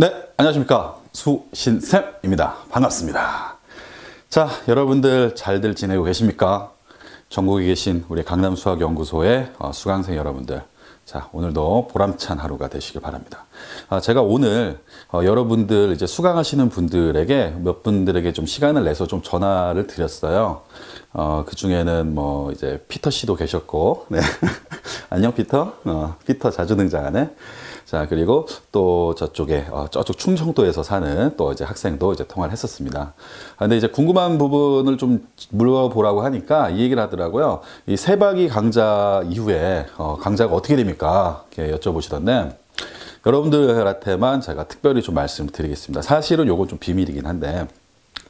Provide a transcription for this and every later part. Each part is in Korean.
네, 안녕하십니까. 수신쌤입니다. 반갑습니다. 자, 여러분들 잘들 지내고 계십니까? 전국에 계신 우리 강남수학연구소의 수강생 여러분들. 자, 오늘도 보람찬 하루가 되시길 바랍니다. 제가 오늘 여러분들 이제 수강하시는 분들에게 몇 분들에게 좀 시간을 내서 좀 전화를 드렸어요. 그 중에는 뭐 이제 피터 씨도 계셨고, 네. 안녕 피터. 피터 자주 등장하네. 자, 그리고 또 저쪽에, 저쪽 충청도에서 사는 또 이제 학생도 이제 통화를 했었습니다. 근데 이제 궁금한 부분을 좀 물어보라고 하니까 이 얘기를 하더라고요. 이 세박이 강좌 이후에, 강좌가 어떻게 됩니까? 이렇게 여쭤보시던데, 여러분들한테만 제가 특별히 좀 말씀을 드리겠습니다. 사실은 요건 좀 비밀이긴 한데,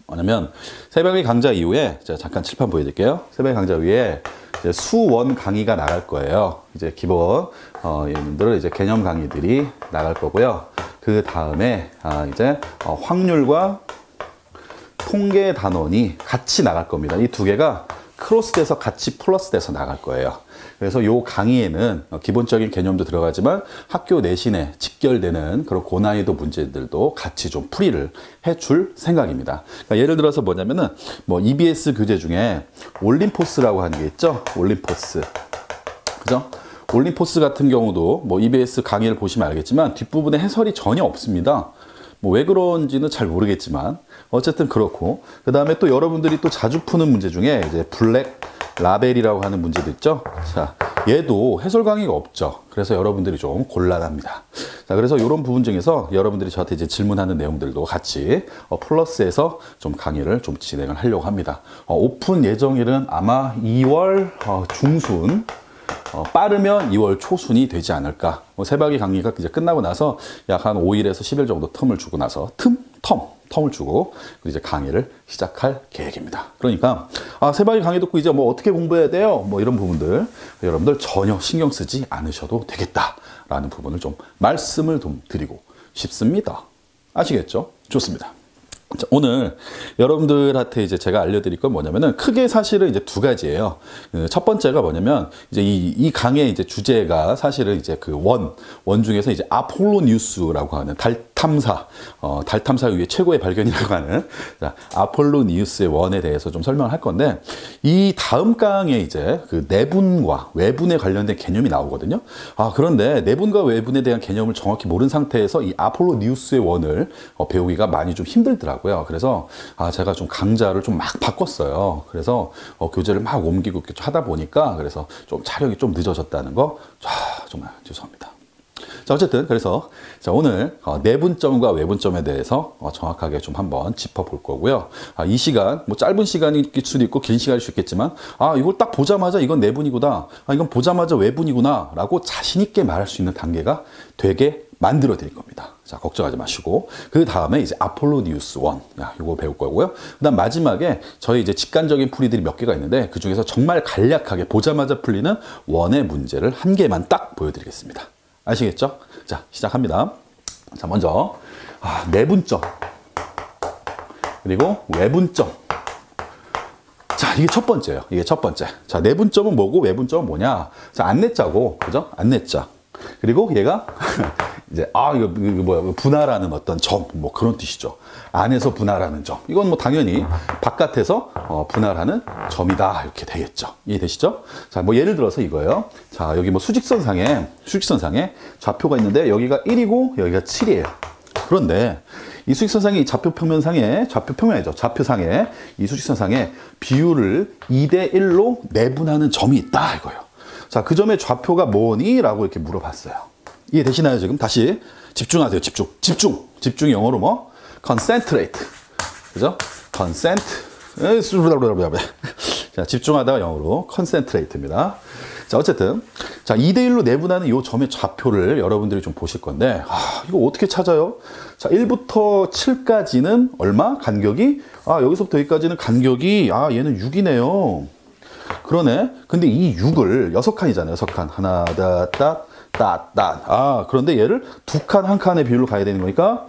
뭐냐면, 세박이 강좌 이후에, 제가 잠깐 칠판 보여드릴게요. 세박이 강좌 이후에, 이제 수원 강의가 나갈 거예요. 이제 기본 여러분들 이제 개념 강의들이 나갈 거고요. 그 다음에 이제 확률과 통계 단원이 같이 나갈 겁니다. 이 두 개가 크로스돼서 같이 플러스돼서 나갈 거예요. 그래서 요 강의에는 기본적인 개념도 들어가지만 학교 내신에 직결되는 그런 고난이도 문제들도 같이 좀 풀이를 해줄 생각입니다. 그러니까 예를 들어서 뭐냐면은 뭐 EBS 교재 중에 올림포스라고 하는 게 있죠. 올림포스. 그죠? 올림포스 같은 경우도 뭐 EBS 강의를 보시면 알겠지만 뒷부분에 해설이 전혀 없습니다. 뭐 왜 그런지는 잘 모르겠지만 어쨌든 그렇고, 그 다음에 또 여러분들이 또 자주 푸는 문제 중에 이제 블랙 라벨이라고 하는 문제도 있죠. 자, 얘도 해설 강의가 없죠. 그래서 여러분들이 좀 곤란합니다. 자, 그래서 이런 부분 중에서 여러분들이 저한테 이제 질문하는 내용들도 같이 플러스해서 좀 강의를 좀 진행을 하려고 합니다. 오픈 예정일은 아마 2월 중순, 빠르면 2월 초순이 되지 않을까. 세박이 강의가 이제 끝나고 나서 약 한 5일에서 10일 정도 텀을 주고 나서 텀을 주고 이제 강의를 시작할 계획입니다. 그러니까 세박이 강의 듣고 이제 뭐 어떻게 공부해야 돼요? 뭐 이런 부분들 여러분들 전혀 신경 쓰지 않으셔도 되겠다라는 부분을 좀 말씀을 좀 드리고 싶습니다. 아시겠죠? 좋습니다. 자, 오늘 여러분들한테 이제 제가 알려드릴 건 뭐냐면은 크게 사실은 이제 두 가지예요. 첫 번째가 뭐냐면 이제 이 강의 이제 주제가 사실은 이제 그 원 중에서 이제 아폴로 뉴스라고 하는 달 탐사 이후에 최고의 발견이라고 하는 아폴로 뉴스의 원에 대해서 좀 설명을 할 건데, 이 다음 강에 이제 그 내분과 외분에 관련된 개념이 나오거든요. 그런데 내분과 외분에 대한 개념을 정확히 모르는 상태에서 이 아폴로 뉴스의 원을 배우기가 많이 좀 힘들더라고요. 그래서 제가 좀 강좌를 좀 막 바꿨어요. 그래서 교재를 막 옮기고 이렇게 하다 보니까 그래서 좀 촬영이 좀 늦어졌다는 거 정말 죄송합니다. 자, 어쨌든 그래서 자, 오늘 내분점과 외분점에 대해서 정확하게 좀 한번 짚어볼 거고요. 이 시간 뭐 짧은 시간일 수도 있고 긴 시간일 수 있겠지만 이걸 딱 보자마자 이건 내분이구나, 이건 보자마자 외분이구나 라고 자신 있게 말할 수 있는 단계가 되게 만들어 드릴 겁니다. 자, 걱정하지 마시고, 그 다음에 이제 아폴로 뉴스 1, 이거 배울 거고요. 그 다음 마지막에 저희 이제 직관적인 풀이들이 몇 개가 있는데 그 중에서 정말 간략하게 보자마자 풀리는 원의 문제를 한 개만 딱 보여드리겠습니다. 아시겠죠? 자, 시작합니다. 자, 먼저 내분점 그리고 외분점. 자, 이게 첫 번째예요. 이게 첫 번째. 자, 내분점은 뭐고 외분점은 뭐냐? 자, 안내자고, 그죠? 안내자. 그리고 얘가 이제 이거 뭐야, 분할하는 어떤 점, 뭐 그런 뜻이죠. 안에서 분할하는 점. 이건 뭐 당연히 바깥에서 분할하는 점이다, 이렇게 되겠죠. 이해되시죠? 자, 뭐 예를 들어서 이거예요. 자, 여기 뭐 수직선상에 좌표가 있는데 여기가 1이고 여기가 7이에요. 그런데 이 수직선상의 좌표상에 이 수직선상에 비율을 2대1로 내분하는 점이 있다, 이거예요. 자, 그 점의 좌표가 뭐니? 라고 이렇게 물어봤어요. 이해되시나요, 지금? 다시 집중하세요. 집중이 영어로 뭐? concentrate. 그죠? 자, 집중하다가 영어로 concentrate입니다. 자, 어쨌든 자, 2대1로 내분하는 이 점의 좌표를 여러분들이 좀 보실 건데, 이거 어떻게 찾아요? 자, 1부터 7까지는 얼마? 간격이? 여기서부터 여기까지는 간격이 얘는 6이네요. 그러네. 근데 이 6을 6칸이잖아요. 6칸. 하나, 그런데 얘를 두 칸, 한 칸의 비율로 가야 되는 거니까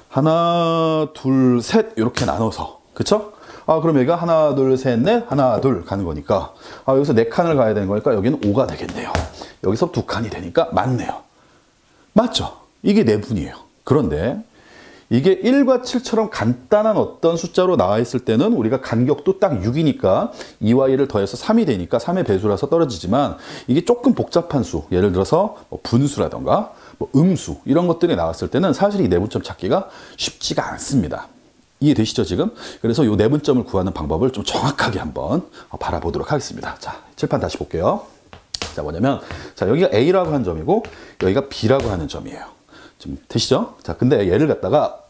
하나, 둘, 셋 이렇게 나눠서. 그쵸? 그럼 여기가 하나, 둘, 셋, 넷, 하나, 둘 가는 거니까 여기서 4칸을 가야 되는 거니까 여기는 5가 되겠네요. 여기서 2칸이 되니까 맞네요. 맞죠? 이게 내분이에요. 그런데 이게 1과 7처럼 간단한 어떤 숫자로 나와 있을 때는 우리가 간격도 딱 6이니까 2와 1을 더해서 3이 되니까 3의 배수라서 떨어지지만 이게 조금 복잡한 수, 예를 들어서 뭐 분수라던가 뭐 음수 이런 것들이 나왔을 때는 사실 이 내분점 찾기가 쉽지가 않습니다. 이해되시죠 지금? 그래서 이 내분점을 구하는 방법을 좀 정확하게 한번 바라보도록 하겠습니다. 자, 칠판 다시 볼게요. 자, 뭐냐면 자, 여기가 A라고 하는 점이고 여기가 B라고 하는 점이에요. 좀 되시죠? 자, 근데 얘를 갖다가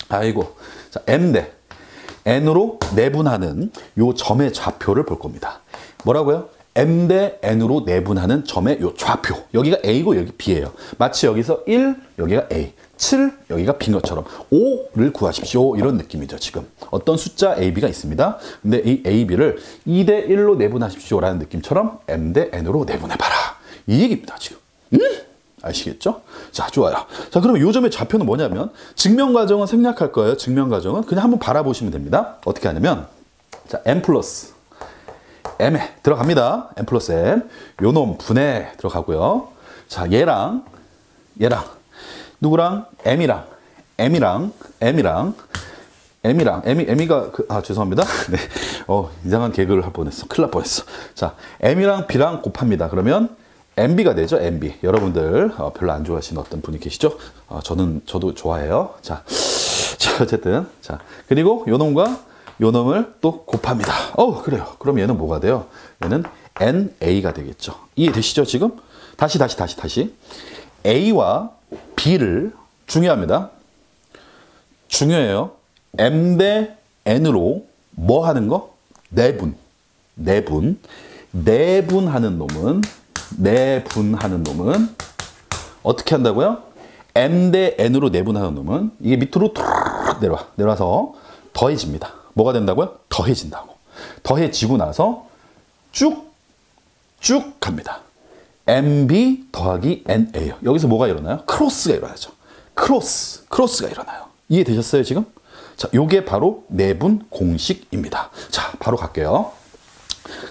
아이고, 자, n 대 n으로 내분하는 요 점의 좌표를 볼 겁니다. 뭐라고요? m 대 n으로 내분하는 점의 요 좌표. 여기가 A고 여기 B예요. 마치 여기서 1, 여기가 A, 7, 여기가 B인 것처럼 5를 구하십시오. 이런 느낌이죠, 지금. 어떤 숫자 A, B가 있습니다. 근데 이 A, B를 2 대 1로 내분하십시오. 라는 느낌처럼 m 대 n으로 내분해봐라. 이 얘기입니다, 지금. 아시겠죠? 자, 좋아요. 자, 그럼 요 점의 좌표는 뭐냐면 증명과정은 생략할 거예요. 증명과정은 그냥 한번 바라보시면 됩니다. 어떻게 하냐면 자, m 플러스 m에 들어갑니다. m 플러스 m 요 놈 분해 들어가고요. 자, 얘랑 누구랑? m이랑 m이가 죄송합니다. 네. 이상한 개그를 할 뻔했어. 큰일 날 뻔했어. 자, m이랑 b랑 곱합니다. 그러면 MB가 되죠, MB. 여러분들 별로 안 좋아하시는 어떤 분이 계시죠? 저도 좋아해요. 자, 어쨌든 자, 그리고 요 놈과 요 놈을 또 곱합니다. 그래요. 그럼 얘는 뭐가 돼요? 얘는 NA가 되겠죠. 이해되시죠, 지금? 다시. A와 B를 중요합니다. 중요해요. M 대 N으로 뭐 하는 거? 내분하는 놈은 어떻게 한다고요? m 대 n으로 내분하는 놈은 이게 밑으로 내려와서 더해집니다. 뭐가 된다고요? 더해진다고. 더해지고 나서 쭉 갑니다. mb 더하기 na예요. 여기서 뭐가 일어나요? 크로스가 일어나죠. 크로스가 일어나요. 이해되셨어요, 지금? 자, 요게 바로 내분 공식입니다. 자, 바로 갈게요.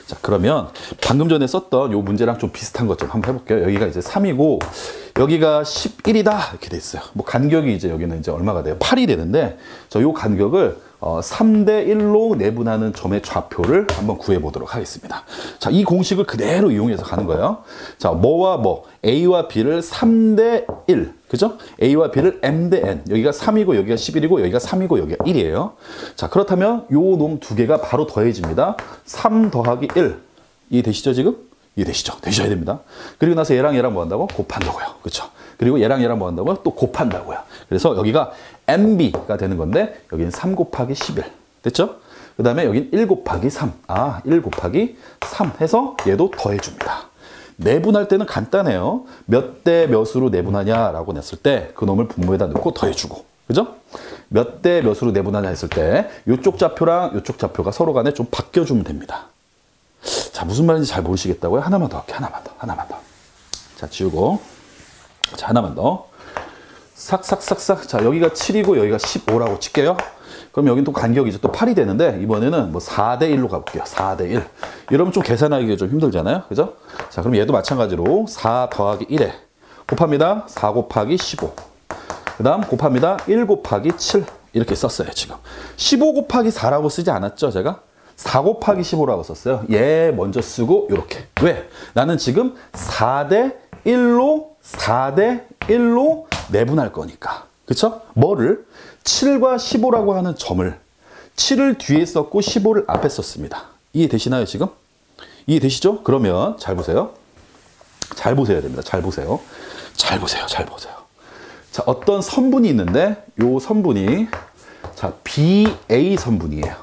자, 그러면 방금 전에 썼던 요 문제랑 좀 비슷한 것 좀 한번 해볼게요. 여기가 이제 3이고 여기가 11이다 이렇게 돼 있어요. 뭐 간격이 이제 여기는 이제 얼마가 돼요? 8이 되는데 요 간격을 3대 1로 내분하는 점의 좌표를 한번 구해 보도록 하겠습니다. 자, 이 공식을 그대로 이용해서 가는 거예요. 자, 뭐와 뭐 A와 B를 3대 1, 그죠? A와 B를 M 대 N, 여기가 3이고 여기가 11이고 여기가 3이고 여기가 1이에요. 자, 그렇다면 요 놈 두 개가 바로 더해집니다. 3 더하기 1. 이해되시죠, 지금? 이해되시죠? 되셔야 됩니다. 그리고 나서 얘랑 뭐 한다고? 곱한다고요. 그렇죠? 그리고 얘랑 뭐 한다고요? 또 곱한다고요. 그래서 여기가 MB가 되는 건데 여기는 3 곱하기 11. 됐죠? 그 다음에 여기는 1 곱하기 3. 1 곱하기 3 해서 얘도 더해줍니다. 내분할 때는 간단해요. 몇 대 몇으로 내분하냐라고 냈을 때 그놈을 분모에다 넣고 더해주고. 그죠? 몇 대 몇으로 내분하냐 했을 때 이쪽 좌표랑 이쪽 좌표가 서로 간에 좀 바뀌어주면 됩니다. 자, 무슨 말인지 잘 모르시겠다고요? 하나만 더 할게. 하나만 더. 자, 지우고. 자, 하나만 더. 싹. 자, 여기가 7이고 여기가 15라고 칠게요. 그럼 여긴 또 간격이 이제 또 8이 되는데 이번에는 뭐 4대 1로 가볼게요. 4대 1. 이러면 좀 계산하기가 좀 힘들잖아요. 그죠? 자, 그럼 얘도 마찬가지로 4 더하기 1에 곱합니다. 4 곱하기 15. 그 다음 곱합니다. 1 곱하기 7. 이렇게 썼어요, 지금. 15 곱하기 4라고 쓰지 않았죠, 제가? 4 곱하기 15라고 썼어요. 얘 먼저 쓰고 이렇게. 왜? 나는 지금 4대 1로 내분할 거니까. 그쵸? 뭐를? 7과 15라고 하는 점을 7을 뒤에 썼고 15를 앞에 썼습니다. 이해되시나요, 지금? 이해되시죠? 그러면 잘 보세요. 잘 보셔야 됩니다. 잘 보세요. 자, 어떤 선분이 있는데 요 선분이 자, BA 선분이에요.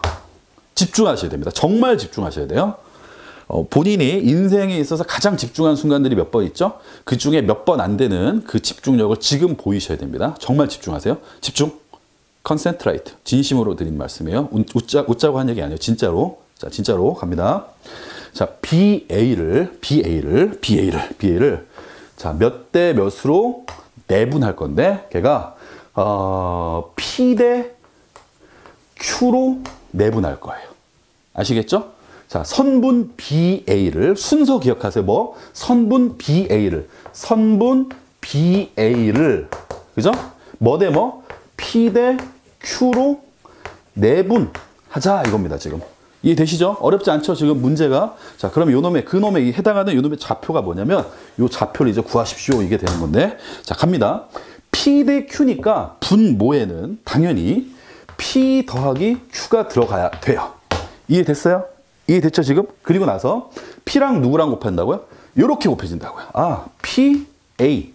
집중하셔야 됩니다. 정말 집중하셔야 돼요. 본인이 인생에 있어서 가장 집중한 순간들이 몇 번 있죠? 그 중에 몇 번 안 되는 그 집중력을 지금 보이셔야 됩니다. 정말 집중하세요. 집중. concentrate. 진심으로 드린 말씀이에요. 웃자고 한 얘기 아니에요. 진짜로. 자, 진짜로 갑니다. 자, BA를 자, 몇 대 몇으로 내분할 건데 걔가 P 대 Q로 내분할 거예요. 아시겠죠? 자, 선분 BA를 순서 기억하세요. 뭐? 선분 BA를 그죠? 뭐 대 뭐? P 대 Q로 내분하자 이겁니다, 지금. 이해되시죠? 어렵지 않죠? 지금 문제가. 자, 그럼 그놈에 해당하는 요놈의 좌표가 뭐냐면, 요 좌표를 이제 구하십시오. 이게 되는 건데. 자, 갑니다. P 대 Q니까 분모에는 당연히 P 더하기 Q가 들어가야 돼요. 이해됐어요? 이해됐죠, 지금? 그리고 나서 P랑 누구랑 곱한다고요? 요렇게 곱해진다고요. 아, P, A.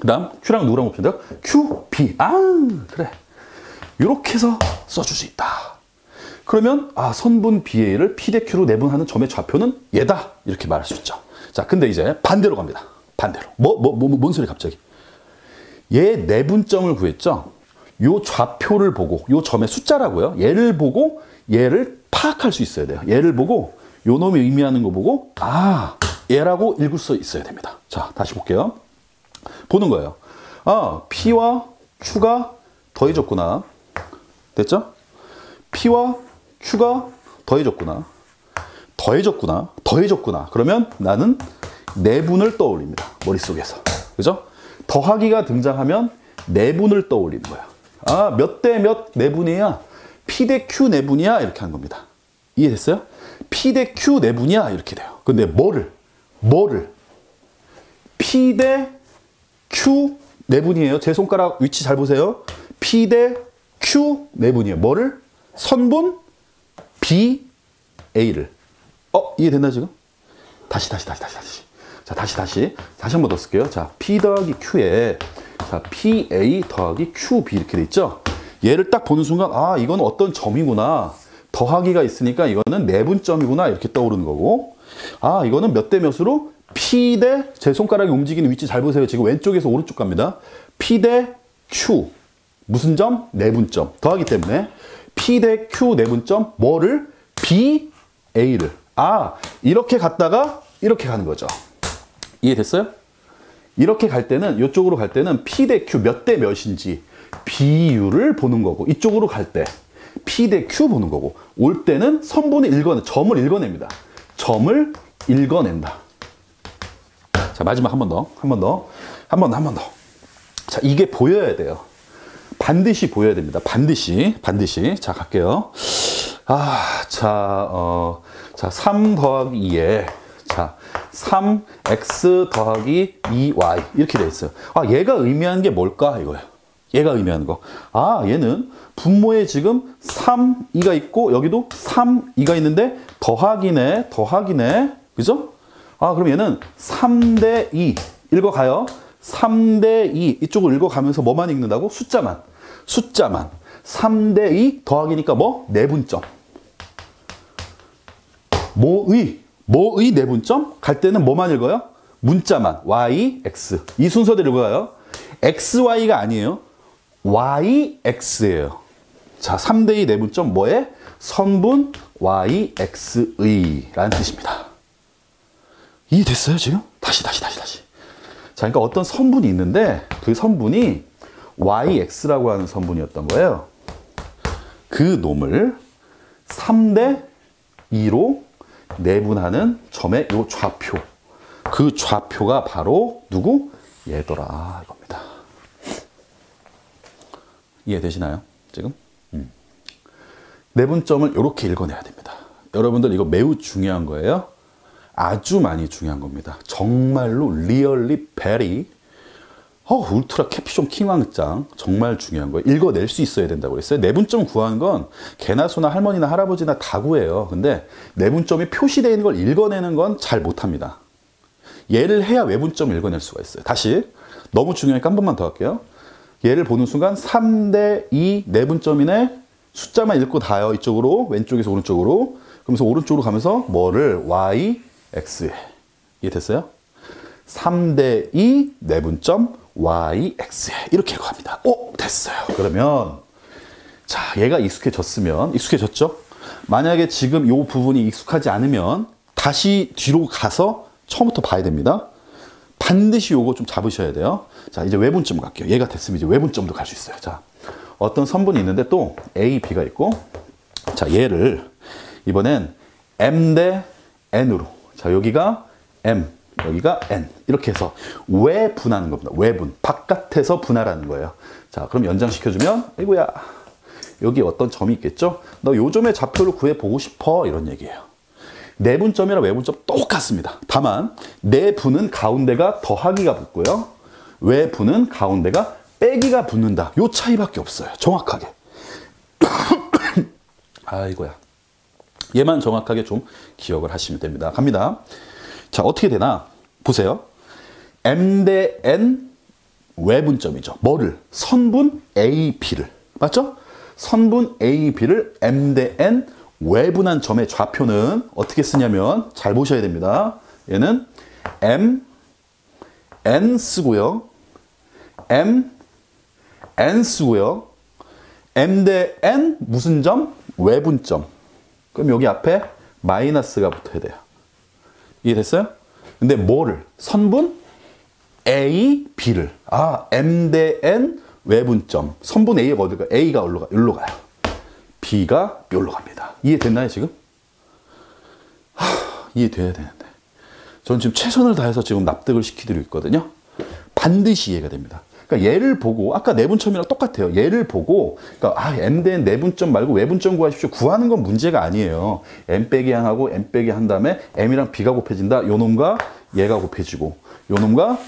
그 다음 Q랑 누구랑 곱한다고요? Q, B. 아, 그래. 요렇게 해서 써줄 수 있다. 그러면 선분 BA를 P 대 Q로 내분하는 점의 좌표는 얘다. 이렇게 말할 수 있죠. 자, 근데 이제 반대로 갑니다. 반대로. 뭔 소리 갑자기? 얘 내분점을 구했죠. 요 좌표를 보고, 요 점의 숫자라고요. 얘를 보고 얘를 파악할 수 있어야 돼요. 얘를 보고 요 놈이 의미하는 거 보고 얘라고 읽을 수 있어야 됩니다. 자, 다시 볼게요. 보는 거예요. P와 Q가 더해졌구나. 됐죠? P와 Q가 더해졌구나. 그러면 나는 내분을 떠올립니다. 머릿속에서. 그죠? 더하기가 등장하면 내분을 떠올리는 거야. 몇 대 몇 내분이야? P 대 Q 내분이야? 이렇게 하는 겁니다. 이해됐어요? P 대 Q 내분이야? 이렇게 돼요. 근데 뭐를? P 대 Q 내분이에요. 제 손가락 위치 잘 보세요. P 대 Q 내분이에요. 뭐를? 선분 B, A를. 이해됐나 지금? 다시. 자, 다시 한 번 더 쓸게요. 자, P 더하기 Q에 자, PA 더하기 QB 이렇게 돼 있죠? 얘를 딱 보는 순간 이건 어떤 점이구나. 더하기가 있으니까 이거는 내분점이구나. 이렇게 떠오르는 거고. 이거는 몇 대 몇으로? P 대, 제 손가락이 움직이는 위치 잘 보세요. 지금 왼쪽에서 오른쪽 갑니다. P 대 Q. 무슨 점? 내분점. 더하기 때문에 P 대 Q 내분점 뭐를? B, A를. 이렇게 갔다가 이렇게 가는 거죠. 이해됐어요? 이렇게 갈 때는, 이쪽으로 갈 때는 P 대 Q 몇 대 몇인지 비율을 보는 거고, 이쪽으로 갈 때 P 대 Q 보는 거고, 올 때는 선분을 점을 읽어냅니다. 점을 읽어낸다. 자, 마지막 한 번 더. 자, 이게 보여야 돼요. 반드시 보여야 됩니다. 반드시. 자, 갈게요. 자, 3 더하기 2에, 자, 3x 더하기 2y. 이렇게 돼 있어요. 얘가 의미하는 게 뭘까? 이거예요. 얘가 의미하는 거. 얘는 분모에 지금 3, 2가 있고, 여기도 3, 2가 있는데, 더하기네. 그죠? 그럼 얘는 3대 2. 읽어가요. 3대 2. 이쪽을 읽어가면서 뭐만 읽는다고? 숫자만. 3대 2 더하기니까 뭐? 내분점. 뭐의 내분점? 갈 때는 뭐만 읽어요? 문자만. y, x. 이 순서대로 읽어요. x, y가 아니에요. y, x예요. 자, 3대 2 내분점 뭐에? 선분 y, x의 라는 뜻입니다. 이해됐어요, 지금? 다시. 자, 그러니까 어떤 선분이 있는데 그 선분이 yx라고 하는 선분이었던 거예요. 그 놈을 3대 2로 내분하는 점의 요 좌표. 그 좌표가 바로 누구? 얘더라 이겁니다. 이해되시나요? 지금? 내분점을 이렇게 읽어내야 됩니다. 여러분들 이거 매우 중요한 거예요. 아주 많이 중요한 겁니다. 정말로 리얼리 베리 울트라 캐피숑 킹왕짱 정말 중요한 거예요. 읽어낼 수 있어야 된다고 그랬어요. 내분점 구하는 건 개나 소나 할머니나 할아버지나 다 구해요. 근데 내분점이 표시되어 있는 걸 읽어내는 건 잘 못합니다. 얘를 해야 외분점을 읽어낼 수가 있어요. 다시 너무 중요하니까 한 번만 더 할게요. 얘를 보는 순간 3대 2 내분점이네. 숫자만 읽고 다요. 이쪽으로 왼쪽에서 오른쪽으로. 그러면서 오른쪽으로 가면서 뭐를? y, x. 이해됐어요? 3대 2 내분점 y, x. 이렇게 읽어갑니다. 됐어요. 그러면 자, 얘가 익숙해졌죠? 만약에 지금 이 부분이 익숙하지 않으면 다시 뒤로 가서 처음부터 봐야 됩니다. 반드시 요거 좀 잡으셔야 돼요. 자, 이제 외분점 갈게요. 얘가 됐으면 이제 외분점도 갈 수 있어요. 자, 어떤 선분이 있는데 또 A, B가 있고, 자, 얘를 이번엔 M 대 N으로. 자, 여기가 M, 여기가 n. 이렇게 해서 외분하는 겁니다. 외분. 바깥에서 분할하는 거예요. 자, 그럼 연장시켜주면 아이고야. 여기 어떤 점이 있겠죠? 너 요 점의 좌표를 구해보고 싶어. 이런 얘기예요. 내분점이랑 외분점 똑같습니다. 다만 내분은 가운데가 더하기가 붙고요. 외분은 가운데가 빼기가 붙는다. 요 차이밖에 없어요. 정확하게. 아이고야. 얘만 정확하게 좀 기억을 하시면 됩니다. 갑니다. 자, 어떻게 되나? 보세요. M 대 N 외분점이죠. 뭐를? 선분 AB를. 맞죠? 선분 AB를 M 대 N 외분한 점의 좌표는 어떻게 쓰냐면 잘 보셔야 됩니다. 얘는 M, N 쓰고요. M, N 쓰고요. M 대 N 무슨 점? 외분점. 그럼 여기 앞에 마이너스가 붙어야 돼요. 이해됐어요? 근데 뭐를? 선분 A, B를. 아, M 대 N 외분점. 선분 A가 어디가? A가 여기로 가요. B가 여기로 갑니다. 이해됐나요, 지금? 이해돼야 되는데. 저는 지금 최선을 다해서 지금 납득을 시키드리고 있거든요. 반드시 이해가 됩니다. 그러니까 얘를 보고, 아까 내분점이랑 똑같아요. 얘를 보고, 그러니까 M 대 N 내분점 말고 외분점 구하십시오. 구하는 건 문제가 아니에요. M 빼기 한하고 M 빼기 한 다음에 M이랑 B가 곱해진다. 요 놈과 얘가 곱해지고, 요 놈과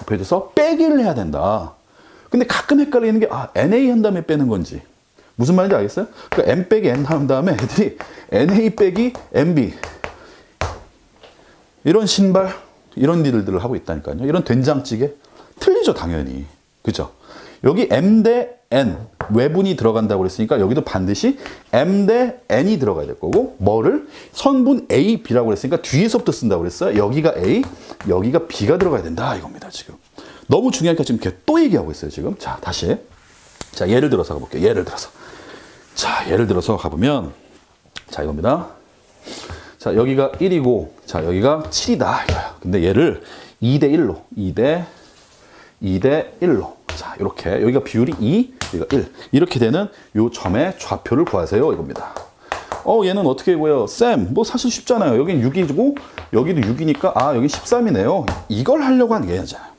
곱해져서 빼기를 해야 된다. 근데 가끔 헷갈리는 게, NA 한 다음에 빼는 건지. 무슨 말인지 알겠어요? 그러니까 M 빼기 N 한 다음에 애들이 NA 빼기 MB. 이런 신발, 이런 일들을 하고 있다니까요. 이런 된장찌개. 틀리죠, 당연히. 그죠? 여기 M 대 N 외분이 들어간다고 그랬으니까 여기도 반드시 M 대 N이 들어가야 될 거고, 뭐를? 선분 A, B라고 그랬으니까 뒤에서부터 쓴다고 그랬어요. 여기가 A, 여기가 B가 들어가야 된다 이겁니다, 지금. 너무 중요하니까 지금 이렇게 또 얘기하고 있어요, 지금. 자, 다시. 자, 예를 들어서 가볼게요. 예를 들어서. 자, 예를 들어서 가보면, 자, 이겁니다. 자, 여기가 1이고, 자, 여기가 7이다. 이거야. 근데 얘를 2대 1로, 2대 1로. 자, 이렇게. 여기가 비율이 2, 여기가 1. 이렇게 되는 요 점의 좌표를 구하세요. 이겁니다. 얘는 어떻게 구해요? 쌤, 뭐 사실 쉽잖아요. 여긴 6이고, 여기도 6이니까, 여긴 13이네요. 이걸 하려고 하는 게 아니잖아요.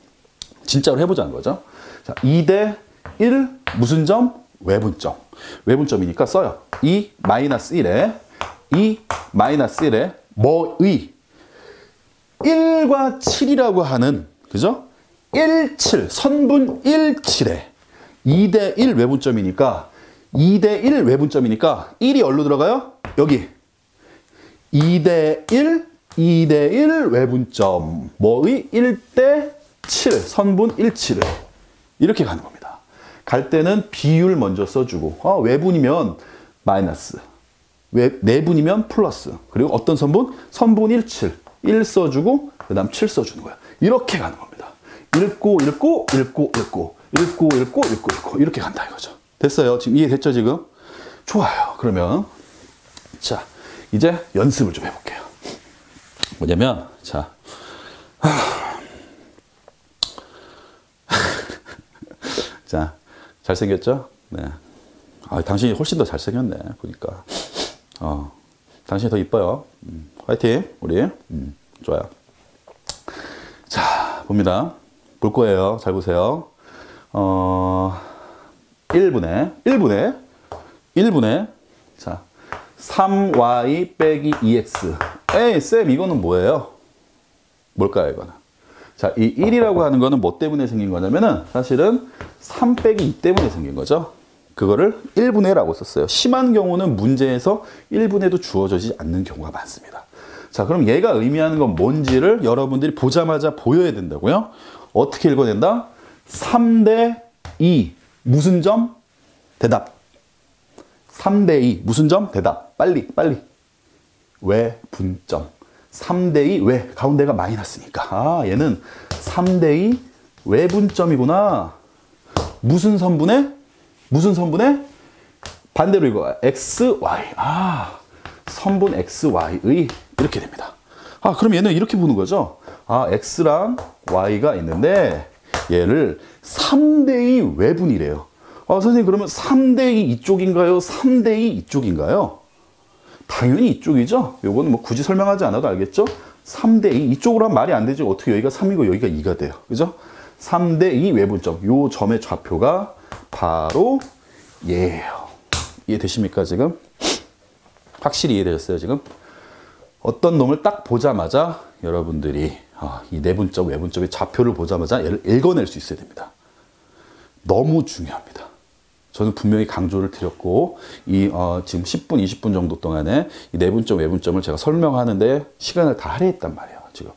진짜로 해보자는 거죠. 자, 2대 1, 무슨 점? 외분점. 외분점이니까 써요. 2 마이너스 1에, 2 마이너스 1에, 뭐의? 1과 7이라고 하는, 그죠? 1, 7, 선분 1, 7에 2대 1 외분점이니까 2대 1 외분점이니까 1이 어디로 들어가요? 여기 2대 1, 2대 1 외분점 뭐의 1대 7, 선분 1, 7에 이렇게 가는 겁니다. 갈 때는 비율 먼저 써주고 외분이면 마이너스, 내분이면 플러스, 그리고 어떤 선분? 선분 1, 7, 1 써주고 그 다음 7 써주는 거야. 이렇게 가는 겁니다. 읽고 이렇게 간다 이거죠. 됐어요? 지금 이해됐죠, 지금? 좋아요. 그러면 자, 이제 연습을 좀 해볼게요. 뭐냐면, 자, 자, 잘생겼죠? 네. 당신이 훨씬 더 잘생겼네, 보니까. 당신이 더 이뻐요. 화이팅, 우리. 좋아요. 자, 봅니다. 볼 거예요. 잘 보세요. 1분의 자, 3y 빼기 2x. 에이, 쌤, 이거는 뭐예요? 뭘까요, 이거는? 자, 이 1이라고 하는 거는 뭐 때문에 생긴 거냐면은 사실은 3 빼기 2 때문에 생긴 거죠. 그거를 1분의 라고 썼어요. 심한 경우는 문제에서 1분의도 주어지지 않는 경우가 많습니다. 자, 그럼 얘가 의미하는 건 뭔지를 여러분들이 보자마자 보여야 된다고요? 어떻게 읽어낸다? 3대 2 무슨 점? 대답. 3대 2 무슨 점? 대답. 빨리. 외분점. 3대 2 왜? 가운데가 마이너스니까. 얘는 3대 2 외분점이구나. 무슨 선분에? 반대로 읽어. x, y. 선분 x, y의 이렇게 됩니다. 그럼 얘는 이렇게 보는 거죠. x랑 y가 있는데 얘를 3대2 외분이래요. 선생님, 그러면 3대2 이쪽인가요? 3대2 이쪽인가요? 당연히 이쪽이죠. 요거는 뭐 굳이 설명하지 않아도 알겠죠? 3대 2. 이쪽으로 하면 말이 안 되죠. 어떻게 여기가 3이고 여기가 2가 돼요. 그죠? 3대 2 외분점. 요 점의 좌표가 바로 얘예요. 이해되십니까, 지금? 확실히 이해되셨어요, 지금? 어떤 놈을 딱 보자마자 여러분들이 이 내분점, 외분점의 좌표를 보자마자 얘를 읽어낼 수 있어야 됩니다. 너무 중요합니다. 저는 분명히 강조를 드렸고 지금 10분, 20분 정도 동안에 이 내분점, 외분점을 제가 설명하는데 시간을 다 할애했단 말이에요. 지금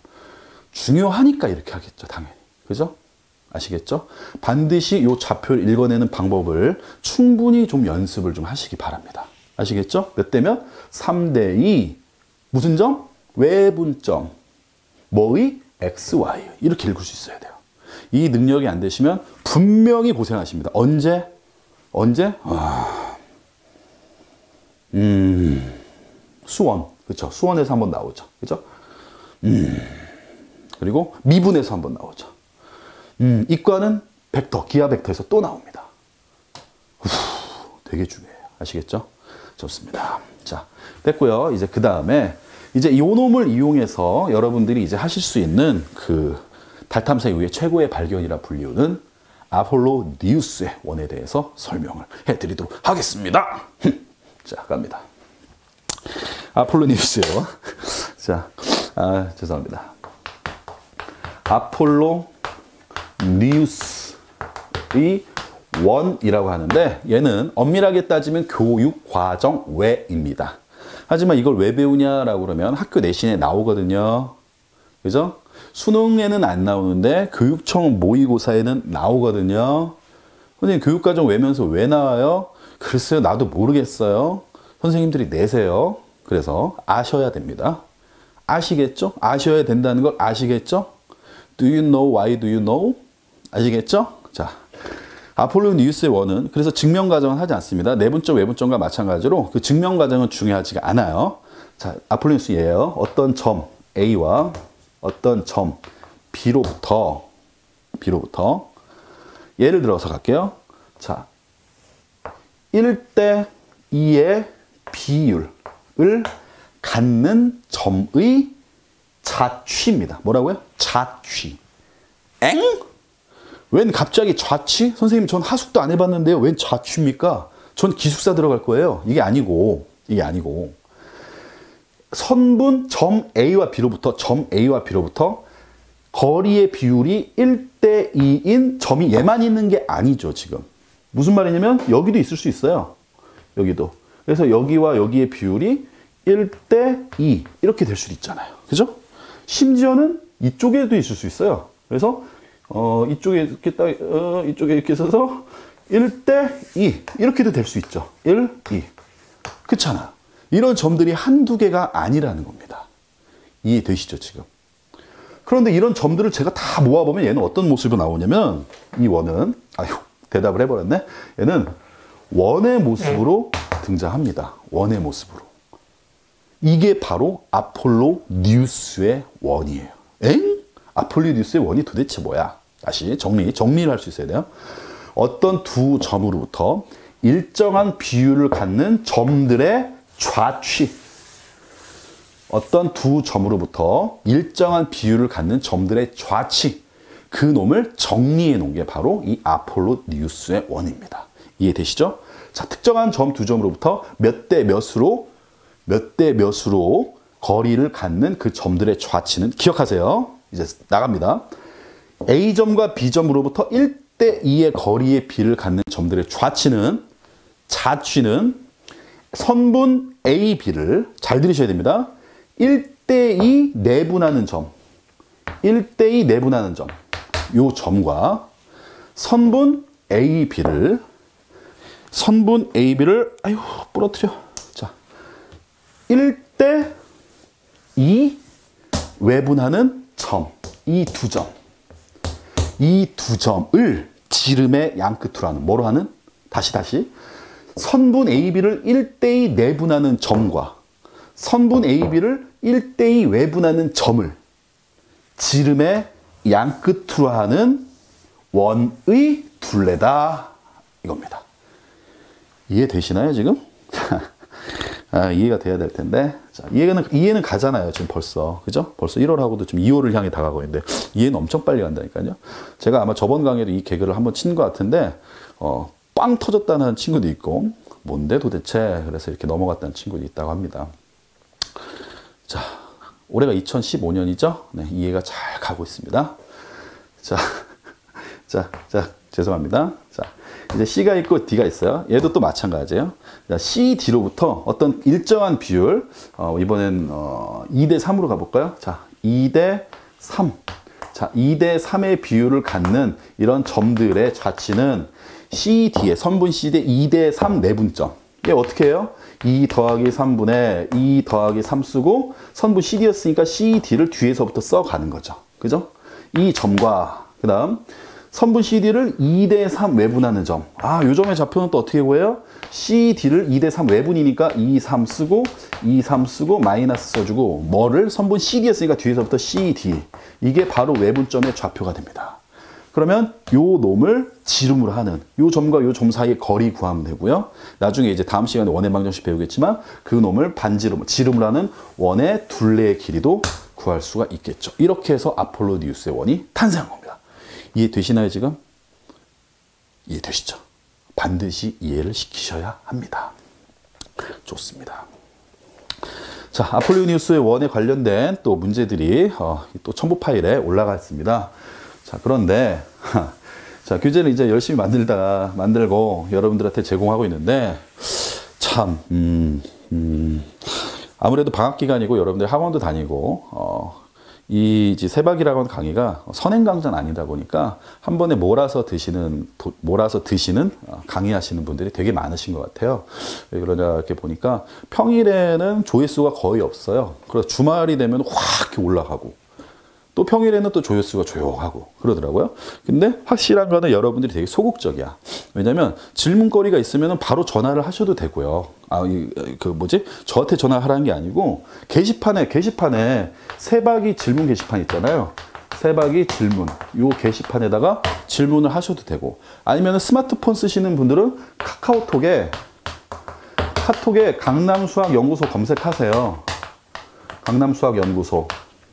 중요하니까 이렇게 하겠죠, 당연히. 그죠? 아시겠죠? 반드시 이 좌표를 읽어내는 방법을 충분히 좀 연습을 좀 하시기 바랍니다. 아시겠죠? 몇 대면? 3대 2. 무슨 점? 외분점. 뭐의? x, y. 이렇게 읽을 수 있어야 돼요. 이 능력이 안 되시면 분명히 고생하십니다. 언제? 수원. 그렇죠? 수원에서 한번 나오죠. 그렇죠? 그리고 미분에서 한번 나오죠. 이과는 벡터, 기하 벡터에서 또 나옵니다. 되게 중요해요. 아시겠죠? 좋습니다. 자, 됐고요. 이제 그 다음에 이제 이 놈을 이용해서 여러분들이 이제 하실 수 있는 그 달 탐사 이후에 최고의 발견이라 불리우는 아폴로니우스의 원에 대해서 설명을 해드리도록 하겠습니다. 자, 갑니다. 아폴로니우스요. 자, 죄송합니다. 아폴로니우스의 원이라고 하는데 얘는 엄밀하게 따지면 교육과정 외입니다. 하지만 이걸 왜 배우냐라고 그러면 학교 내신에 나오거든요. 그죠? 수능에는 안 나오는데 교육청 모의고사에는 나오거든요. 선생님 교육과정 외면서 왜 나와요? 글쎄요, 나도 모르겠어요. 선생님들이 내세요. 그래서 아셔야 됩니다. 아시겠죠? 아셔야 된다는 걸 아시겠죠? Do you know why do you know? 아시겠죠? 자, 아폴로니우스의 원은 그래서 증명과정은 하지 않습니다. 내분점, 외분점과 마찬가지로 그 증명과정은 중요하지가 않아요. 자, 아폴로니우스 예요. 어떤 점 A와 어떤 점 B로부터 예를 들어서 갈게요. 자, 1대 2의 비율을 갖는 점의 자취입니다. 뭐라고요? 자취. 엥? 웬 갑자기 자취? 선생님 전 하숙도 안 해봤는데요. 웬 자취입니까? 전 기숙사 들어갈 거예요. 이게 아니고 선분 점 A와 B로부터 거리의 비율이 1대 2인 점이 얘만 있는 게 아니죠, 지금. 무슨 말이냐면 여기도 있을 수 있어요. 여기도. 그래서 여기와 여기의 비율이 1대 2 이렇게 될 수도 있잖아요. 그죠? 심지어는 이쪽에도 있을 수 있어요. 그래서 이쪽에 이렇게 이쪽에 이렇게 있어서 1대 2 이렇게도 될 수 있죠. 1, 2. 그렇잖아. 이런 점들이 한두 개가 아니라는 겁니다. 이해되시죠, 지금? 그런데 이런 점들을 제가 다 모아보면 얘는 어떤 모습으로 나오냐면 이 원은 대답을 해버렸네. 얘는 원의 모습으로 등장합니다. 원의 모습으로. 이게 바로 아폴로니우스의 원이에요. 엥? 아폴로니우스의 원이 도대체 뭐야? 다시 정리를 할 수 있어야 돼요. 어떤 두 점으로부터 일정한 비율을 갖는 점들의 좌취. 어떤 두 점으로부터 일정한 비율을 갖는 점들의 좌취. 그 놈을 정리해 놓은 게 바로 이 아폴로니우스의 원입니다. 이해되시죠? 자, 특정한 점 두 점으로부터 몇 대 몇으로 거리를 갖는 그 점들의 좌치는 기억하세요. 이제 나갑니다. A점과 B점으로부터 1대 2의 거리의 비를 갖는 점들의 자취는 선분 A, B를 잘 들으셔야 됩니다. 1대 2 내분하는 점. 1대 2 내분하는 점. 요 점과 선분 A, B를 부러뜨려. 자, 1대 2 외분하는 점. 이 두 점. 이 두 점을 지름의 양끝으로 하는 뭐로 하는? 다시. 선분 AB를 1대 2 내분하는 점과 선분 AB를 1대 2 외분하는 점을 지름의 양끝으로 하는 원의 둘레다. 이겁니다. 이해되시나요, 지금? 이해가 돼야 될 텐데. 자, 이해는 가잖아요. 지금 벌써. 그죠? 벌써 1월하고도 지금 2월을 향해 다가가고 있는데, 이해는 엄청 빨리 간다니까요. 제가 아마 저번 강의에도 이 개그를 한번 친 것 같은데, 빵 터졌다는 친구도 있고, 뭔데 도대체? 그래서 이렇게 넘어갔다는 친구도 있다고 합니다. 자, 올해가 2015년이죠? 네, 이해가 잘 가고 있습니다. 자, 죄송합니다. 자, 이제 C가 있고 D가 있어요. 얘도 또 마찬가지예요. 자, C, D로부터 어떤 일정한 비율, 이번엔 2대 3으로 가볼까요? 자, 2대 3. 자, 2대 3의 비율을 갖는 이런 점들의 좌치는 C, D의 선분 C 대 2대 3 내분점. 얘 어떻게 해요? 2 더하기 3분의 2 더하기 3 쓰고 선분 CD였으니까 CD를 뒤에서부터 써가는 거죠. 그죠? 이 점과 그 다음 선분 CD를 2대 3 외분하는 점. 아, 요 점의 좌표는 또 어떻게 구해요? CD를 2대 3 외분이니까 2, 3 쓰고 2, 3 쓰고 마이너스 써주고 뭐를? 선분 CD였으니까 뒤에서부터 CD. 이게 바로 외분점의 좌표가 됩니다. 그러면 요 놈을 지름으로 하는 요 점과 요 점 사이의 거리 구하면 되고요. 나중에 이제 다음 시간에 원의 방정식 배우겠지만 그 놈을 지름으로 하는 원의 둘레의 길이도 구할 수가 있겠죠. 이렇게 해서 아폴로니우스의 원이 탄생한 겁니다. 이해되시나요 지금? 이해되시죠? 반드시 이해를 시키셔야 합니다. 좋습니다. 자, 아폴로니우스의 원에 관련된 또 문제들이 또 첨부 파일에 올라가 있습니다. 자, 그런데 자, 교재를 이제 열심히 만들고 여러분들한테 제공하고 있는데 참 아무래도 방학 기간이고 여러분들 학원도 다니고 이 세박이라고 하는 강의가 선행 강좌는 아니다 보니까 한 번에 몰아서 드시는 강의하시는 분들이 되게 많으신 것 같아요. 왜 그러냐 이렇게 보니까 평일에는 조회수가 거의 없어요. 그래서 주말이 되면 확 이렇게 올라가고 또 평일에는 또 조회수가 조용하고 그러더라고요. 근데 확실한 거는 여러분들이 되게 소극적이야. 왜냐면 질문거리가 있으면 바로 전화를 하셔도 되고요. 저한테 전화하라는 게 아니고 게시판에 세박이 질문 게시판 있잖아요. 세박이 질문 요 게시판에다가 질문을 하셔도 되고 아니면 스마트폰 쓰시는 분들은 카톡에 강남수학연구소 검색하세요. 강남수학연구소.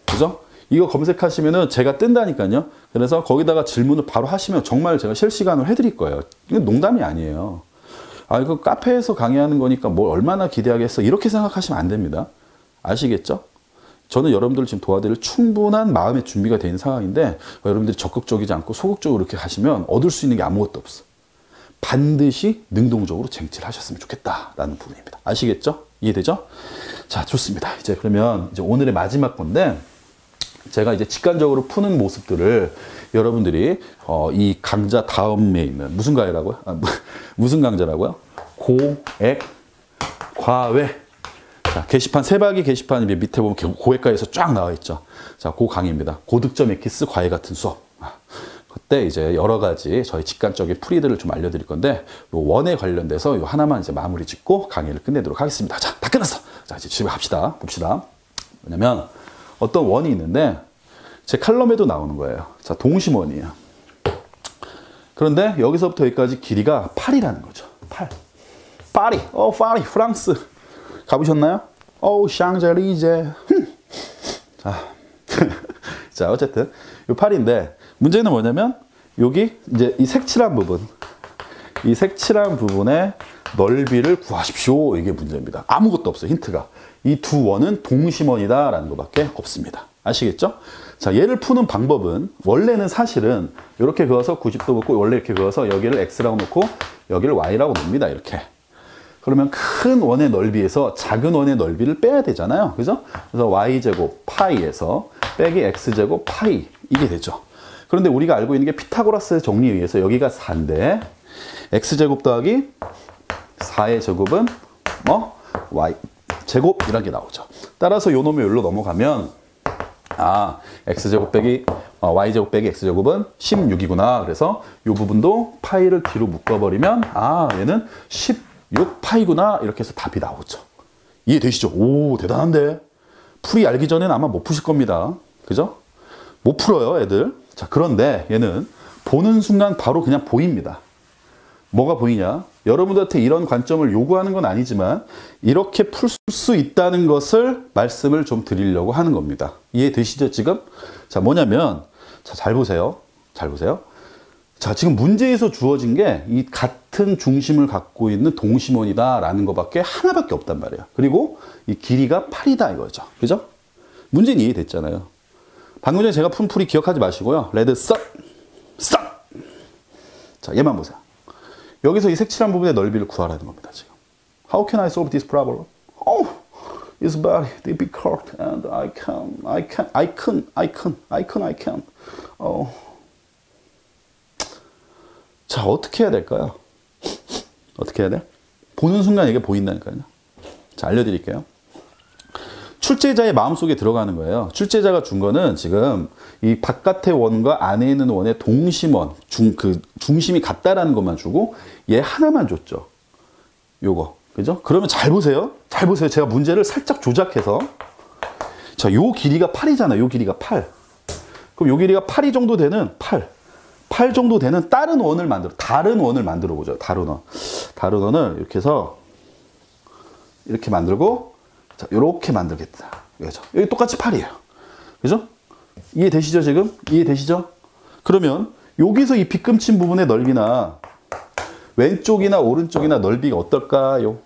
그죠? 이거 검색하시면은 제가 뜬다니까요. 그래서 거기다가 질문을 바로 하시면 정말 제가 실시간으로 해드릴 거예요. 이건 농담이 아니에요. 아, 이거 카페에서 강의하는 거니까 뭘 얼마나 기대하겠어. 이렇게 생각하시면 안 됩니다. 아시겠죠? 저는 여러분들 지금 도와드릴 충분한 마음의 준비가 된 상황인데 여러분들이 적극적이지 않고 소극적으로 이렇게 하시면 얻을 수 있는 게 아무것도 없어. 반드시 능동적으로 쟁취를 하셨으면 좋겠다라는 부분입니다. 아시겠죠? 이해되죠? 자, 좋습니다. 이제 그러면 이제 오늘의 마지막 건데 제가 이제 직관적으로 푸는 모습들을 여러분들이 이 강좌 다음에 있는 무슨 강좌라고요? 무슨 강좌라고요? 고액 과외. 자, 게시판 세박이 게시판 밑에 보면 고액과에서 쫙 나와 있죠. 자, 그 강의입니다. 고득점 엑기스 과외 같은 수업. 그때 이제 여러 가지 저희 직관적인 풀이들을 좀 알려드릴 건데 요 원에 관련돼서 요 하나만 이제 마무리 짓고 강의를 끝내도록 하겠습니다. 자, 다 끝났어. 자, 이제 집에 갑시다. 봅시다. 왜냐면 어떤 원이 있는데 제 칼럼에도 나오는 거예요. 자, 동심원이에요. 그런데 여기서부터 여기까지 길이가 8이라는 거죠. 8. 파리, 프랑스. 가보셨나요? 샹젤리제. 자, 어쨌든 이 8인데 문제는 뭐냐면 여기 이제 이 색칠한 부분의 넓이를 구하십시오. 이게 문제입니다. 아무것도 없어요. 힌트가. 이 두 원은 동심원이다라는 것밖에 없습니다. 아시겠죠? 자, 얘를 푸는 방법은 원래는 사실은 이렇게 그어서 90도 긋고 원래 이렇게 그어서 여기를 x라고 놓고 여기를 y라고 놉니다. 이렇게. 그러면 큰 원의 넓이에서 작은 원의 넓이를 빼야 되잖아요. 그죠? 그래서 y제곱 파이에서 빼기 x제곱 파이 이게 되죠. 그런데 우리가 알고 있는 게 피타고라스의 정리에 의해서 여기가 4인데 x제곱 더하기 4의 제곱은 y 제곱 이런 게 나오죠. 따라서 요 놈이 여기로 넘어가면 x제곱 빼기 y제곱 빼기 x제곱은 16이구나. 그래서 이 부분도 파이를 뒤로 묶어버리면 얘는 16파이구나. 이렇게 해서 답이 나오죠. 이해되시죠? 오, 대단한데. 풀이 알기 전에는 아마 못 푸실 겁니다. 그죠? 못 풀어요, 애들. 자, 그런데 얘는 보는 순간 바로 그냥 보입니다. 뭐가 보이냐? 여러분들한테 이런 관점을 요구하는 건 아니지만 이렇게 풀 수 있다는 것을 말씀을 좀 드리려고 하는 겁니다. 이해되시죠 지금? 자 뭐냐면 자, 잘 보세요. 잘 보세요. 자 지금 문제에서 주어진 게 이 같은 중심을 갖고 있는 동심원이다 라는 것밖에 하나밖에 없단 말이에요. 그리고 이 길이가 8이다 이거죠. 그죠? 문제는 이해됐잖아요. 방금 전에 제가 푼 풀이 기억하지 마시고요. 레드 썩! 썩! 자 얘만 보세요. 여기서 이 색칠한 부분의 넓이를 구하라는 겁니다. 지금. How can I solve this problem? Oh, it's very difficult and I can. Oh. 자, 어떻게 해야 될까요? 어떻게 해야 돼? 보는 순간 이게 보인다니까요. 자, 알려드릴게요. 출제자의 마음속에 들어가는 거예요. 출제자가 준 거는 지금 이 바깥의 원과 안에 있는 원의 동심원, 중심이 같다라는 것만 주고 얘 하나만 줬죠. 요거. 그죠? 그러면 잘 보세요. 잘 보세요. 제가 문제를 살짝 조작해서 자, 요 길이가 8이잖아요. 요 길이가 8. 그럼 요 길이가 8이 정도 되는 8 정도 되는 다른 원을 만들어 보죠. 다른 원을 이렇게 해서 이렇게 만들고 자, 요렇게 만들겠다. 그죠? 여기 똑같이 8이에요. 그죠? 이해되시죠, 지금? 이해되시죠? 그러면 여기서 이 빗금친 부분의 넓이나 왼쪽이나 오른쪽이나 넓이가 어떨까요?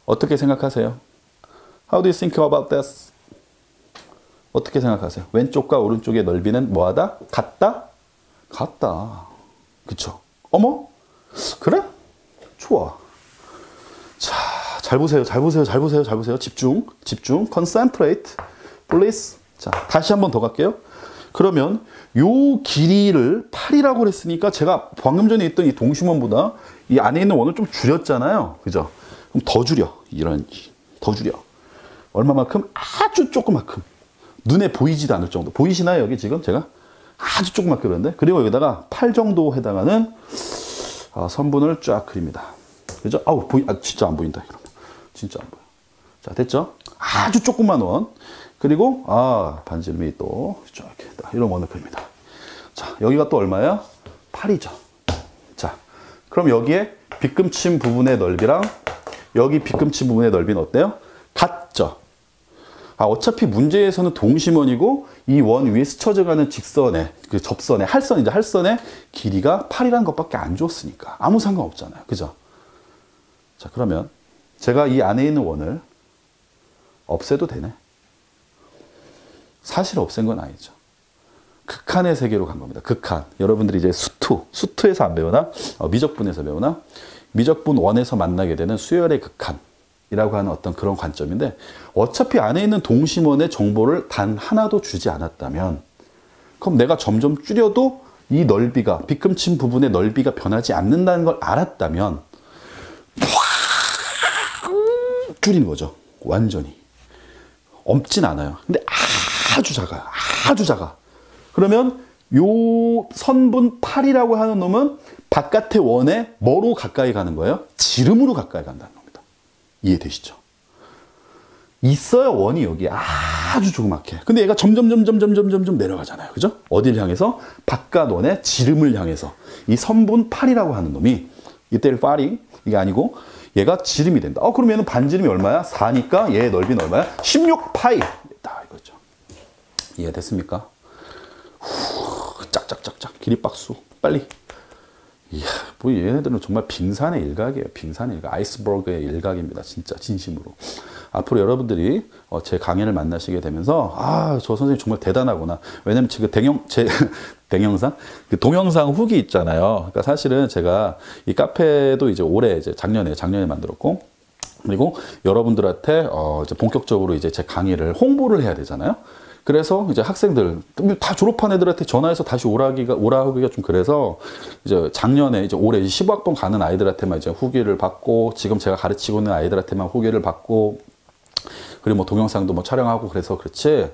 어떻게 생각하세요? How do you think about this? 어떻게 생각하세요? 왼쪽과 오른쪽의 넓이는 뭐하다? 같다? 같다. 그쵸? 어머? 그래? 좋아. 자, 잘 보세요. 집중. Concentrate. Please. 자, 다시 한 번 더 갈게요. 그러면 요 길이를 8이라고 그랬으니까 제가 방금 전에 있던 이 동심원보다 이 안에 있는 원을 좀 줄였잖아요. 그죠? 그럼 더 줄여. 더 줄여. 얼마만큼? 아주 조그만큼. 눈에 보이지도 않을 정도. 보이시나요? 여기 지금 제가 아주 조그맣게 그렸는데. 그리고 여기다가 8 정도 해당하는 선분을 쫙 그립니다. 그죠? 진짜 안 보인다. 이러면. 진짜 안 보여. 자, 됐죠? 아주 조그만 원. 그리고, 반지름이 또, 이렇게, 이런 원을 그립니다. 자, 여기가 또 얼마야? 8이죠. 자, 그럼 여기에 빗금친 부분의 넓이랑 여기 빗금친 부분의 넓이는 어때요? 같죠? 어차피 문제에서는 동심원이고 이 원 위에 스쳐져가는 직선의, 그 접선의, 할선의 길이가 8이라는 것밖에 안 줬으니까. 아무 상관없잖아요. 그죠? 자, 그러면 제가 이 안에 있는 원을 없애도 되네. 사실 없앤 건 아니죠. 극한의 세계로 간 겁니다. 극한. 여러분들이 이제 수투에서 안 배우나? 미적분에서 배우나? 미적분 원에서 만나게 되는 수열의 극한이라고 하는 어떤 그런 관점인데 어차피 안에 있는 동심원의 정보를 단 하나도 주지 않았다면 그럼 내가 점점 줄여도 이 넓이가, 빗금친 부분의 넓이가 변하지 않는다는 걸 알았다면 줄이는 거죠. 완전히. 없진 않아요. 근데 아주 작아요. 아주 작아. 그러면 요 선분 8이라고 하는 놈은 바깥의 원에 뭐로 가까이 가는 거예요? 지름으로 가까이 간다는 겁니다. 이해되시죠? 있어요, 원이 여기. 아주 조그맣게. 근데 얘가 점점 내려가잖아요. 그죠? 어디를 향해서? 바깥 원의 지름을 향해서. 이 선분 8이라고 하는 놈이 이때를 8이 이게 아니고 얘가 지름이 된다. 그럼 얘는 반지름이 얼마야? 4니까 얘의 넓이는 얼마야? 16파이. 다 이거죠. 이해됐습니까? 짝짝짝짝. 기립박수. 빨리. 이야, 뭐 얘네들은 정말 빙산의 일각이에요. 빙산의 일각. 아이스버그의 일각입니다. 진짜 진심으로. 앞으로 여러분들이 제 강의를 만나시게 되면서 저 선생님 정말 대단하구나. 왜냐면 지금 동영상 후기 있잖아요. 그러니까 사실은 제가 이 카페도 이제 작년에 만들었고 그리고 여러분들한테 이제 본격적으로 이제 제 강의를 홍보를 해야 되잖아요. 그래서 이제 학생들 다 졸업한 애들한테 전화해서 다시 오라 하기가 좀 그래서 이제 작년에 이제 올해 15학번 가는 아이들한테만 이제 후기를 받고 지금 제가 가르치고 있는 아이들한테만 후기를 받고 그리고 뭐 동영상도 뭐 촬영하고 그래서 그렇지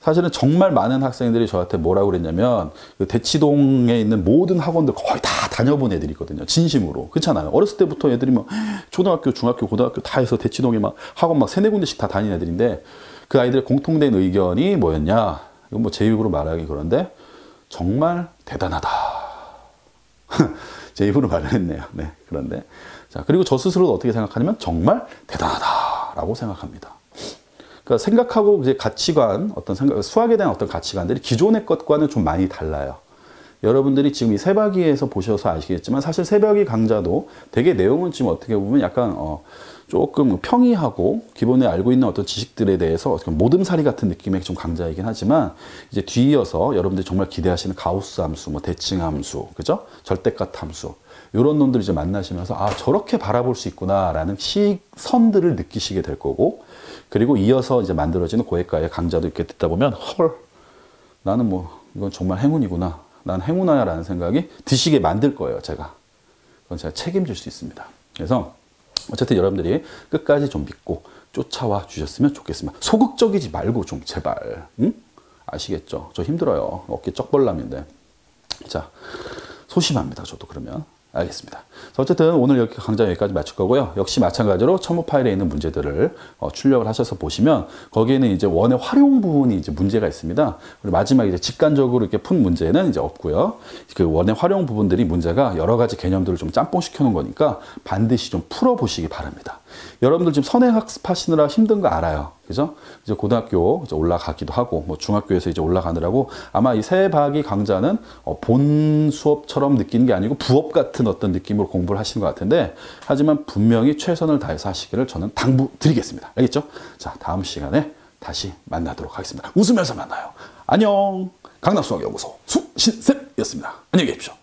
사실은 정말 많은 학생들이 저한테 뭐라고 그랬냐면 그 대치동에 있는 모든 학원들 거의 다 다녀본 애들이 있거든요. 진심으로. 그렇잖아요. 어렸을 때부터 애들이 막 초등학교, 중학교, 고등학교 다 해서 대치동에 막 학원 막 3-4군데씩 다 다니는 애들인데 그 아이들의 공통된 의견이 뭐였냐? 이건 뭐 제 입으로 말하기 그런데 정말 대단하다. 제 입으로 말을 했네요. 네, 그런데. 자, 그리고 저 스스로도 어떻게 생각하냐면 정말 대단하다라고 생각합니다. 그러니까 생각하고 이제 가치관, 어떤 생각, 수학에 대한 어떤 가치관들이 기존의 것과는 좀 많이 달라요. 여러분들이 지금 이 세바기에서 보셔서 아시겠지만 사실 세바기 강좌도 되게 내용은 지금 어떻게 보면 약간 조금 평이하고 기본에 알고 있는 어떤 지식들에 대해서 모듬사리 같은 느낌의 좀 강좌이긴 하지만 이제 뒤이어서 여러분들이 정말 기대하시는 가우스 함수, 뭐 대칭 함수, 그죠? 절대값 함수 이런 놈들 이제 만나시면서 아 저렇게 바라볼 수 있구나라는 시선들을 느끼시게 될 거고 그리고 이어서 이제 만들어지는 고액가의 강좌도 이렇게 듣다 보면 헐 나는 뭐 이건 정말 행운이구나. 난 행운아야라는 생각이 드시게 만들 거예요, 제가. 그건 제가 책임질 수 있습니다. 그래서 어쨌든 여러분들이 끝까지 좀 믿고 쫓아와 주셨으면 좋겠습니다. 소극적이지 말고 좀 제발, 응? 아시겠죠? 저 힘들어요. 어깨 쩍벌남인데. 자, 소심합니다. 저도 그러면. 알겠습니다. 어쨌든 오늘 이렇게 강좌 여기까지 마칠 거고요. 역시 마찬가지로 첨부 파일에 있는 문제들을 출력을 하셔서 보시면 거기에는 이제 원의 활용 부분이 이제 문제가 있습니다. 그리고 마지막에 이제 직관적으로 이렇게 푼 문제는 이제 없고요. 그 원의 활용 부분들이 문제가 여러 가지 개념들을 좀 짬뽕시켜 놓은 거니까 반드시 좀 풀어 보시기 바랍니다. 여러분들 지금 선행 학습하시느라 힘든 거 알아요. 그죠? 이제 고등학교 이제 올라가기도 하고, 뭐 중학교에서 이제 올라가느라고 아마 이 세바기 강좌는 본 수업처럼 느끼는 게 아니고 부업 같은 어떤 느낌으로 공부를 하시는 것 같은데, 하지만 분명히 최선을 다해서 하시기를 저는 당부드리겠습니다. 알겠죠? 자, 다음 시간에 다시 만나도록 하겠습니다. 웃으면서 만나요. 안녕! 강남수학연구소 수신쌤이었습니다. 안녕히 계십시오.